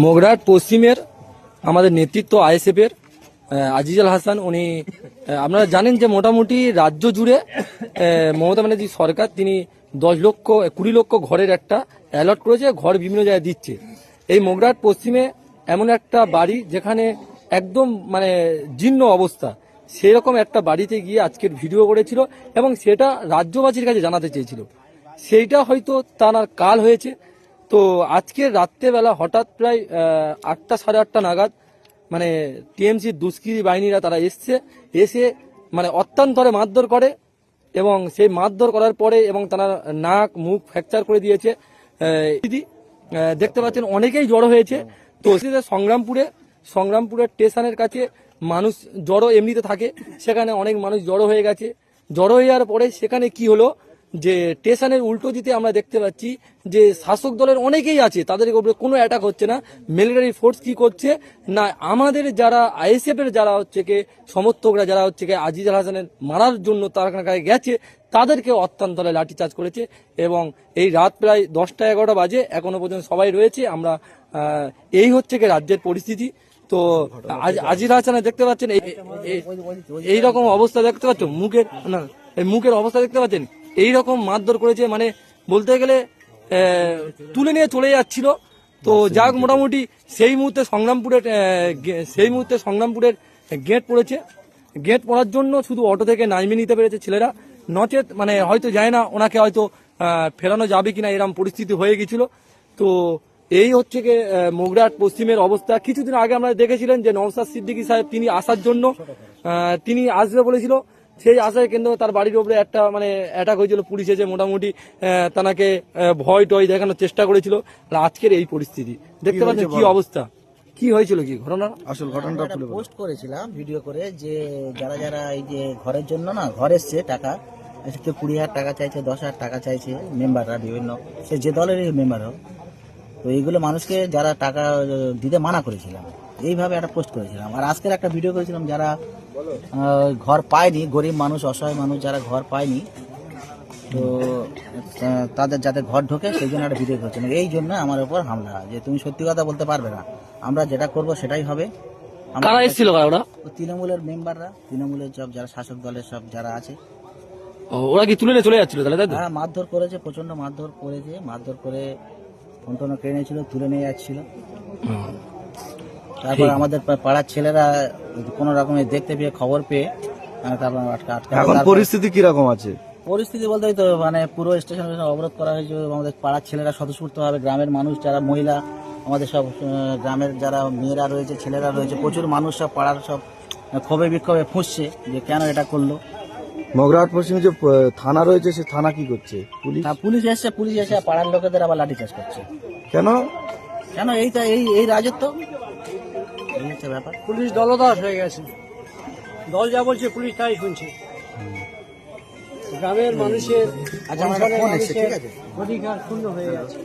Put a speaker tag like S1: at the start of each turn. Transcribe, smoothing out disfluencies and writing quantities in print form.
S1: মগরাট পশ্চিমের আমাদের নেতৃত্ব আইএসএফ এর আজিজুল হাসান, উনি আপনারা জানেন যে মোটামুটি রাজ্য জুড়ে মমতা ব্যানার্জি সরকার তিনি 20 লক্ষ ঘরের একটা অ্যালট করেছে, ঘর বিভিন্ন জায়গায় দিচ্ছে। এই মগরাট পশ্চিমে এমন একটা বাড়ি যেখানে একদম মানে জীর্ণ অবস্থা, সেরকম একটা বাড়িতে গিয়ে আজকের ভিডিও করেছিল এবং সেটা রাজ্যবাসীর কাছে জানাতে চেয়েছিল। সেইটা হয়তো তার কাল হয়েছে। তো আজকের রাত্রেবেলা হঠাৎ প্রায় 8টা সাড়ে 8টা নাগাদ মানে টিএমসির দুষ্কৃতী বাহিনীরা তারা এসে মানে অত্যান্তরে মারধর করে এবং সেই মারধর করার পরে এবং তারা নাক মুখ ফ্র্যাকচার করে দিয়েছে। দেখতে পাচ্ছেন অনেকেই জড়ো হয়েছে। তো সংগ্রামপুরের স্টেশনের কাছে মানুষ জড়ো এমনিতে থাকে, সেখানে অনেক মানুষ জড়ো হয়ে গেছে। জড়ো হয়ে যাওয়ার পরে সেখানে কি হলো যে স্টেশনের উল্টো দিতে আমরা দেখতে পাচ্ছি যে শাসক দলের অনেকেই আছে, তাদের উপরে কোনো অ্যাটাক হচ্ছে না। মিলিটারি ফোর্স কি করছে না, আমাদের যারা আইএসএফ এর যারা হচ্ছে কি সমর্থকরা যারা হচ্ছে কি আজিজুল হাসানের মারার জন্য তার কাছে গেছে, তাদেরকে অত্যান্তরে লাঠিচার্জ করেছে এবং এই রাত প্রায় 10টা 11টা বাজে এখনো পর্যন্ত সবাই রয়েছে। আমরা এই হচ্ছে কি রাজ্যের পরিস্থিতি। তো আজিজুল হাসানের দেখতে পাচ্ছেন এইরকম অবস্থা দেখতে পাচ্ছ, মুখের অবস্থা দেখতে পাচ্ছেন, এইরকম মারধর করেছে, মানে বলতে গেলে তুলে নিয়ে চলে যাচ্ছিল। তো যাক, মোটামুটি সেই মুহূর্তে সংগ্রামপুরের গেট পড়েছে। গেট পড়ার জন্য শুধু অটো থেকে নামিয়ে নিতে পেরেছে ছেলেরা, নচেত মানে হয়তো যায় না, ওনাকে হয়তো ফেরানো যাবে কিনা এরকম পরিস্থিতি হয়ে গেছিল। তো এই হচ্ছে কি মগরাট পশ্চিমের অবস্থা। কিছুদিন আগে আমরা দেখেছিলেন যে নওশাদ সিদ্দিকী সাহেব তিনি আসার জন্য তিনি আসবে বলেছিল, সেই আশায় কিন্তু তার বাড়ির উপরে একটা মানে অ্যাটাক হয়েছিল, পুলিশ এসে মোটামুটি তাকে ভয় টয় দেখানোর চেষ্টা করেছিল। আজকের এই পরিস্থিতি দেখতে পাচ্ছেন কি অবস্থা, কি হয়েছিল, কি ঘটনা, আসল ঘটনাটা
S2: পোস্ট করেছিলাম ভিডিও করে যে যারা যারা এই যে ঘরের জন্য না ঘর এসছে টাকা, কেউ 20,000 টাকা চাইছে, 10,000 টাকা চাইছে মেম্বাররা বিভিন্ন, সে যে দলেরই মেম্বার হোক। তো এইগুলো মানুষকে যারা টাকা দিতে মানা করেছিলাম, এইভাবে একটা পোস্ট করেছিলাম। আর আজকের একটা ভিডিও করেছিলাম যারা ঘর পায়নি, গরিব মানুষ, অসহায় মানুষ যারা ঘর পায়নি, তো তাদের যাতে ঘর ঢোকে সেই জন্য একটা ভিডিও করেছিলাম। এই জন্য আমার উপর হামলা, যে তুমি সত্যি কথা বলতে পারবে না, আমরা যেটা করব সেটাই হবে।
S1: কারা এসেছিল? ওরা
S2: তৃণমূলের মেম্বাররা, তৃণমূলের সব যারা শাসক দলের সব যারা আছে।
S1: ওরা কি তুলে নিয়ে চলে যাচ্ছিল তাহলে?
S2: হ্যাঁ, মারধর করেছে, প্রচন্ড মারধর করেছে, মারধর করে ফোন কেড়ে নিয়েছিল, তুলে নিয়ে যাচ্ছিল। তারপর আমাদের পাড়ার ছেলেরা কোন রকমের দেখতে পেয়ে, খবর পেয়ে তারপর
S3: এখন পরিস্থিতি কিরকম আছে?
S2: পরিস্থিতি বলতে তো মানে পুরো স্টেশন অবরোধ করা হয়েছে। আমাদের পাড়ার ছেলেরা স্বতঃস্ফূর্তভাবে, গ্রামের মানুষ যারা মহিলা, আমাদের সব গ্রামের যারা মেয়েরা রয়েছে, ছেলেরা রয়েছে, প্রচুর মানুষ সব পাড়ার সব ক্ষোভে বিক্ষোভে ফুঁসছে যে কেন এটা করলো।
S3: মগরাহাট পশ্চিমে যে থানা রয়েছে, সে থানা কি করছে?
S2: পুলিশ এসে পাড়ার লোকেদের আবার লাঠিচার্জ করছে।
S3: কেন?
S2: এইটা এই রাজত্ব, এই হচ্ছে ব্যাপার।
S4: পুলিশ দলদাস হয়ে গেছে, দল যা বলছে পুলিশ তাই শুনছে। গ্রামের মানুষের অধিকার শূন্য হয়ে গেছে।